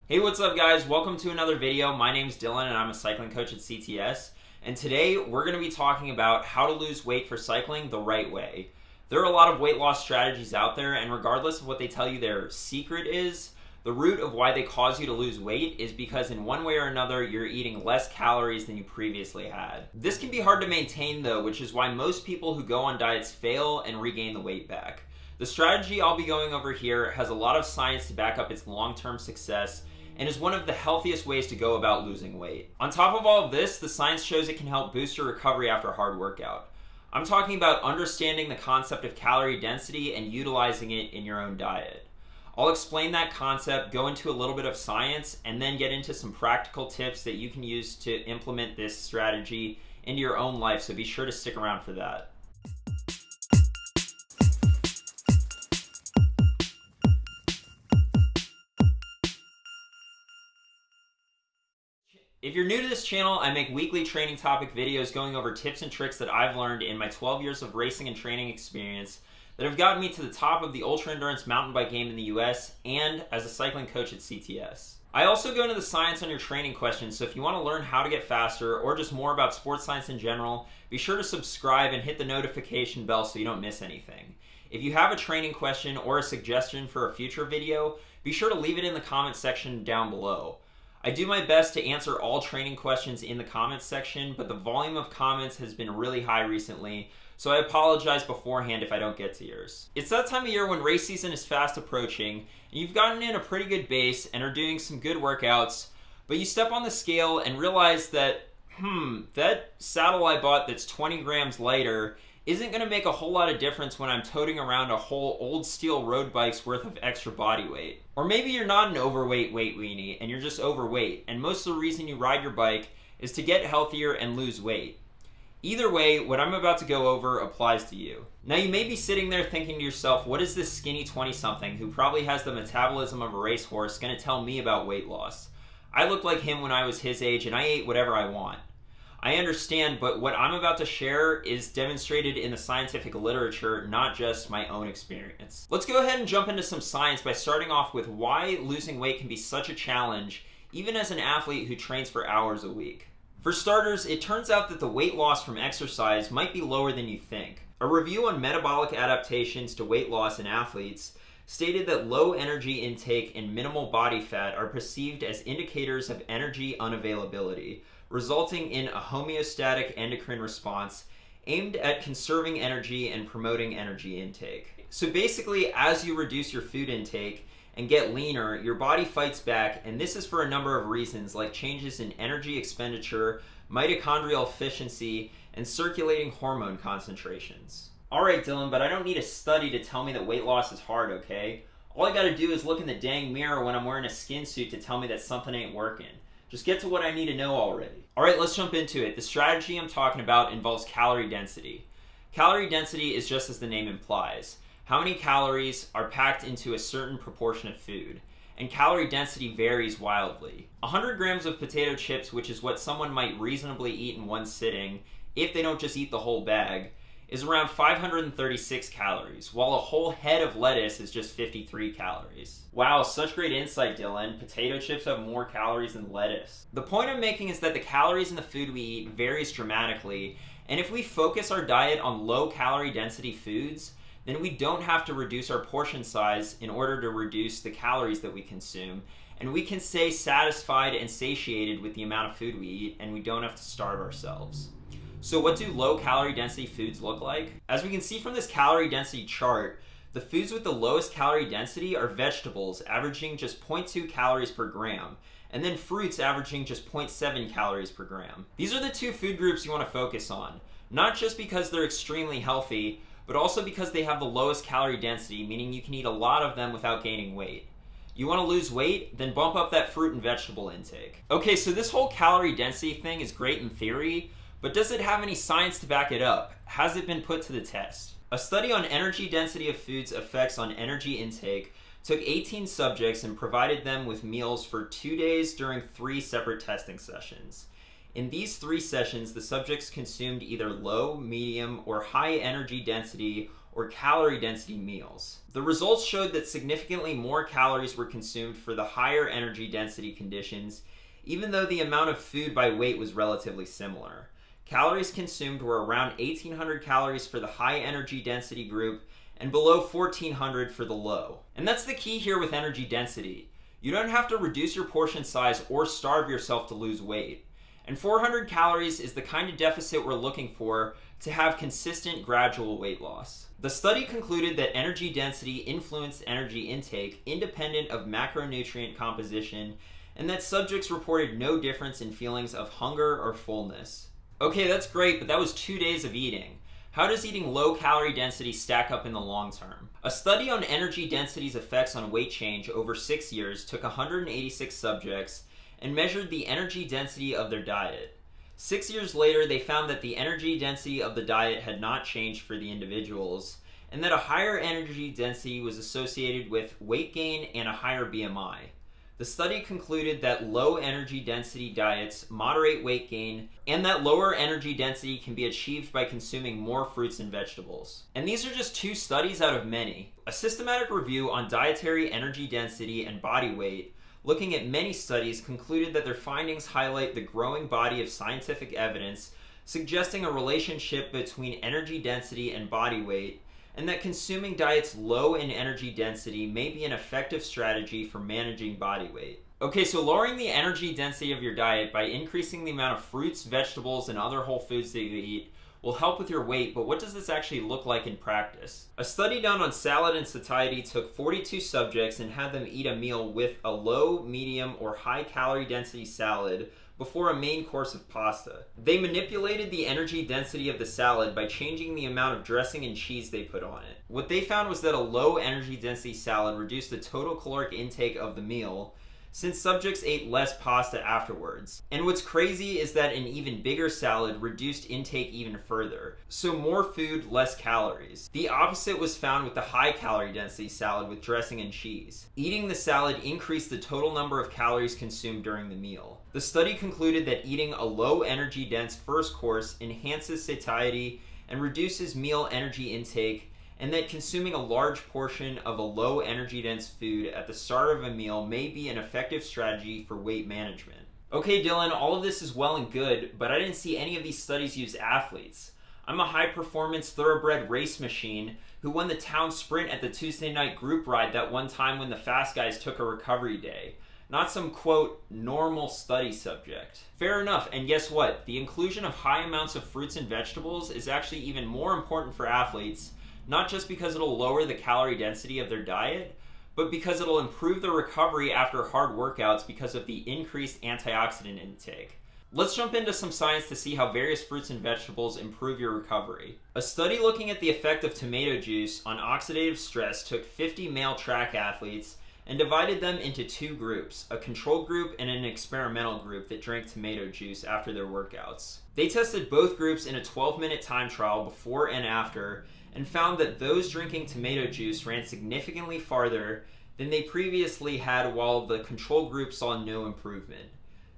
Hey, what's up guys? Welcome to another video. My name's Dylan and I'm a cycling coach at CTS. And today we're going to be talking about how to lose weight for cycling the right way. There are a lot of weight loss strategies out there, and regardless of what they tell you their secret is, the root of why they cause you to lose weight is because in one way or another you're eating less calories than you previously had. This can be hard to maintain though, which is why most people who go on diets fail and regain the weight back. The strategy I'll be going over here has a lot of science to back up its long-term success and is one of the healthiest ways to go about losing weight. On top of all of this, the science shows it can help boost your recovery after a hard workout. I'm talking about understanding the concept of calorie density and utilizing it in your own diet. I'll explain that concept, go into a little bit of science, and then get into some practical tips that you can use to implement this strategy into your own life, so be sure to stick around for that. If you're new to this channel, I make weekly training topic videos going over tips and tricks that I've learned in my 12 years of racing and training experience that have gotten me to the top of the ultra-endurance mountain bike game in the US and as a cycling coach at CTS. I also go into the science on your training questions, so if you want to learn how to get faster or just more about sports science in general, be sure to subscribe and hit the notification bell so you don't miss anything. If you have a training question or a suggestion for a future video, be sure to leave it in the comment section down below. I do my best to answer all training questions in the comments section, but the volume of comments has been really high recently, so I apologize beforehand if I don't get to yours. It's that time of year when race season is fast approaching, and you've gotten in a pretty good base and are doing some good workouts, but you step on the scale and realize that, that saddle I bought that's 20 grams lighter isn't going to make a whole lot of difference when I'm toting around a whole old steel road bike's worth of extra body weight. Or maybe you're not an overweight weight weenie and you're just overweight, and most of the reason you ride your bike is to get healthier and lose weight. Either way, what I'm about to go over applies to you. Now you may be sitting there thinking to yourself, what is this skinny 20-something who probably has the metabolism of a racehorse going to tell me about weight loss? I looked like him when I was his age and I ate whatever I want. I understand, but what I'm about to share is demonstrated in the scientific literature, not just my own experience. Let's go ahead and jump into some science by starting off with why losing weight can be such a challenge, even as an athlete who trains for hours a week. For starters, it turns out that the weight loss from exercise might be lower than you think. A review on metabolic adaptations to weight loss in athletes stated that low energy intake and minimal body fat are perceived as indicators of energy unavailability, resulting in a homeostatic endocrine response aimed at conserving energy and promoting energy intake. So basically, as you reduce your food intake and get leaner, your body fights back, and this is for a number of reasons, like changes in energy expenditure, mitochondrial efficiency, and circulating hormone concentrations. Alright Dylan, but I don't need a study to tell me that weight loss is hard, okay? All I gotta do is look in the dang mirror when I'm wearing a skin suit to tell me that something ain't working. Just get to what I need to know already. Alright, let's jump into it. The strategy I'm talking about involves calorie density. Calorie density is just as the name implies. How many calories are packed into a certain proportion of food? And calorie density varies wildly. 100 grams of potato chips, which is what someone might reasonably eat in one sitting, if they don't just eat the whole bag, is around 536 calories, while a whole head of lettuce is just 53 calories. Wow, such great insight, Dylan. Potato chips have more calories than lettuce. The point I'm making is that the calories in the food we eat varies dramatically, and if we focus our diet on low calorie density foods, then we don't have to reduce our portion size in order to reduce the calories that we consume, and we can stay satisfied and satiated with the amount of food we eat, and we don't have to starve ourselves. So what do low calorie density foods look like? As we can see from this calorie density chart, the foods with the lowest calorie density are vegetables, averaging just 0.2 calories per gram, and then fruits averaging just 0.7 calories per gram. These are the two food groups you want to focus on, not just because they're extremely healthy, but also because they have the lowest calorie density, meaning you can eat a lot of them without gaining weight. You want to lose weight? Then bump up that fruit and vegetable intake. Okay, so this whole calorie density thing is great in theory, but does it have any science to back it up? Has it been put to the test? A study on energy density of foods' effects on energy intake took 18 subjects and provided them with meals for 2 days during 3 separate testing sessions. In these 3 sessions, the subjects consumed either low, medium, or high energy density or calorie density meals. The results showed that significantly more calories were consumed for the higher energy density conditions, even though the amount of food by weight was relatively similar. Calories consumed were around 1,800 calories for the high energy density group and below 1,400 for the low. And that's the key here with energy density. You don't have to reduce your portion size or starve yourself to lose weight. And 400 calories is the kind of deficit we're looking for to have consistent gradual weight loss. The study concluded that energy density influenced energy intake independent of macronutrient composition, and that subjects reported no difference in feelings of hunger or fullness. Okay, that's great, but that was 2 days of eating. How does eating low calorie density stack up in the long term? A study on energy density's effects on weight change over 6 years took 186 subjects and measured the energy density of their diet. 6 years later, they found that the energy density of the diet had not changed for the individuals, and that a higher energy density was associated with weight gain and a higher BMI. The study concluded that low energy density diets moderate weight gain, and that lower energy density can be achieved by consuming more fruits and vegetables. And these are just 2 studies out of many. A systematic review on dietary energy density and body weight, looking at many studies, concluded that their findings highlight the growing body of scientific evidence suggesting a relationship between energy density and body weight, and that consuming diets low in energy density may be an effective strategy for managing body weight. Okay, so lowering the energy density of your diet by increasing the amount of fruits, vegetables, and other whole foods that you eat will help with your weight, but what does this actually look like in practice? A study done on salad and satiety took 42 subjects and had them eat a meal with a low, medium, or high calorie density salad before a main course of pasta. They manipulated the energy density of the salad by changing the amount of dressing and cheese they put on it. What they found was that a low energy density salad reduced the total caloric intake of the meal, since subjects ate less pasta afterwards. And what's crazy is that an even bigger salad reduced intake even further. So more food, less calories. The opposite was found with the high calorie density salad with dressing and cheese. Eating the salad increased the total number of calories consumed during the meal. The study concluded that eating a low energy dense first course enhances satiety and reduces meal energy intake, and that consuming a large portion of a low energy dense food at the start of a meal may be an effective strategy for weight management. Okay, Dylan, all of this is well and good, but I didn't see any of these studies use athletes. I'm a high performance thoroughbred race machine who won the town sprint at the Tuesday night group ride that one time when the fast guys took a recovery day. Not some, quote, normal study subject. Fair enough, and guess what? The inclusion of high amounts of fruits and vegetables is actually even more important for athletes, not just because it'll lower the calorie density of their diet, but because it'll improve their recovery after hard workouts because of the increased antioxidant intake. Let's jump into some science to see how various fruits and vegetables improve your recovery. A study looking at the effect of tomato juice on oxidative stress took 50 male track athletes and divided them into 2 groups, a control group and an experimental group that drank tomato juice after their workouts. They tested both groups in a 12-minute time trial before and after, and found that those drinking tomato juice ran significantly farther than they previously had, while the control group saw no improvement.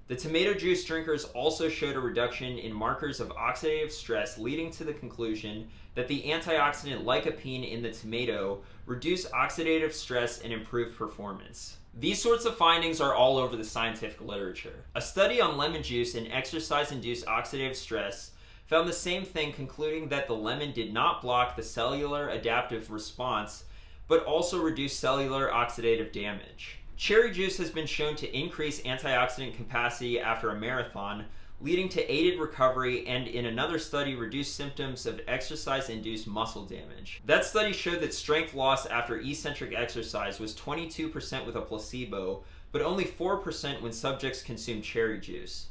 The tomato juice drinkers also showed a reduction in markers of oxidative stress, leading to the conclusion that the antioxidant lycopene in the tomato reduced oxidative stress and improved performance. These sorts of findings are all over the scientific literature. A study on lemon juice and exercise-induced oxidative stress found the same thing, concluding that the lemon did not block the cellular adaptive response, but also reduced cellular oxidative damage. Cherry juice has been shown to increase antioxidant capacity after a marathon, leading to aided recovery, and in another study reduced symptoms of exercise-induced muscle damage. That study showed that strength loss after eccentric exercise was 22% with a placebo, but only 4% when subjects consumed cherry juice.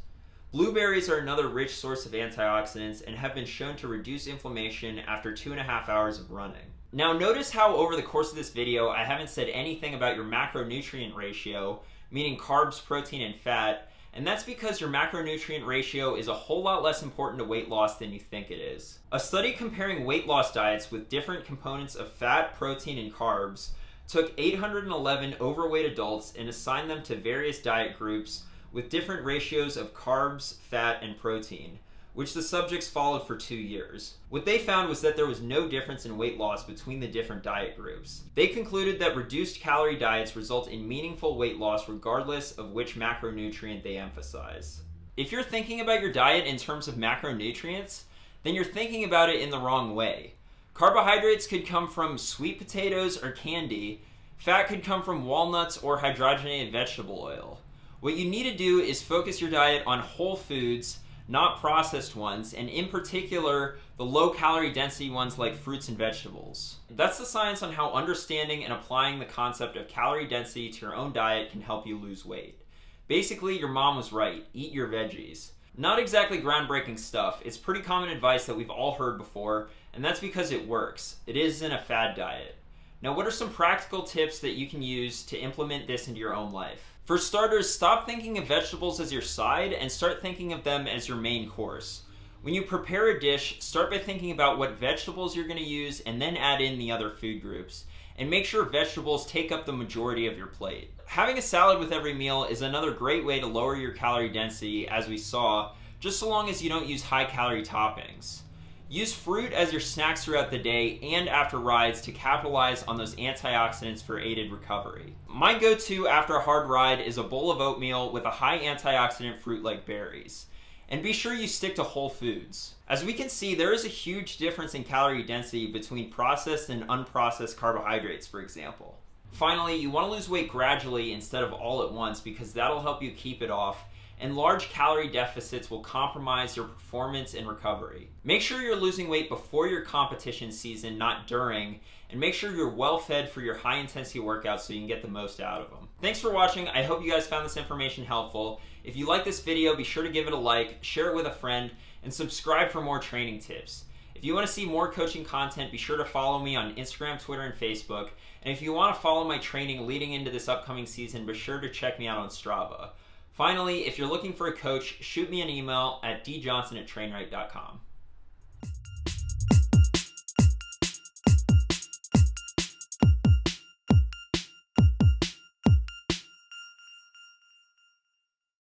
Blueberries are another rich source of antioxidants and have been shown to reduce inflammation after 2.5 hours of running. Now notice how over the course of this video I haven't said anything about your macronutrient ratio, meaning carbs, protein, and fat, and that's because your macronutrient ratio is a whole lot less important to weight loss than you think it is. A study comparing weight loss diets with different components of fat, protein, and carbs took 811 overweight adults and assigned them to various diet groups with different ratios of carbs, fat, and protein. which the subjects followed for 2 years. What they found was that there was no difference in weight loss between the different diet groups. They concluded that reduced calorie diets result in meaningful weight loss regardless of which macronutrient they emphasize. If you're thinking about your diet in terms of macronutrients, then you're thinking about it in the wrong way. Carbohydrates could come from sweet potatoes or candy. Fat could come from walnuts or hydrogenated vegetable oil. What you need to do is focus your diet on whole foods, not processed ones, and in particular, the low calorie density ones like fruits and vegetables. That's the science on how understanding and applying the concept of calorie density to your own diet can help you lose weight. Basically, your mom was right, eat your veggies. Not exactly groundbreaking stuff, it's pretty common advice that we've all heard before, and that's because it works. It isn't a fad diet. Now, what are some practical tips that you can use to implement this into your own life? For starters, stop thinking of vegetables as your side and start thinking of them as your main course. When you prepare a dish, start by thinking about what vegetables you're going to use and then add in the other food groups. And make sure vegetables take up the majority of your plate. Having a salad with every meal is another great way to lower your calorie density, as we saw, just so long as you don't use high-calorie toppings. Use fruit as your snacks throughout the day and after rides to capitalize on those antioxidants for aided recovery. My go-to after a hard ride is a bowl of oatmeal with a high antioxidant fruit like berries. And be sure you stick to whole foods. As we can see, there is a huge difference in calorie density between processed and unprocessed carbohydrates, for example. Finally, you want to lose weight gradually instead of all at once because that'll help you keep it off, and large calorie deficits will compromise your performance and recovery. Make sure you're losing weight before your competition season, not during, and make sure you're well fed for your high intensity workouts so you can get the most out of them. Thanks for watching. I hope you guys found this information helpful. If you like this video, be sure to give it a like, share it with a friend, and subscribe for more training tips. If you want to see more coaching content, be sure to follow me on Instagram, Twitter, and Facebook. And if you want to follow my training leading into this upcoming season, be sure to check me out on Strava. Finally, if you're looking for a coach, shoot me an email at djohnson@trainright.com.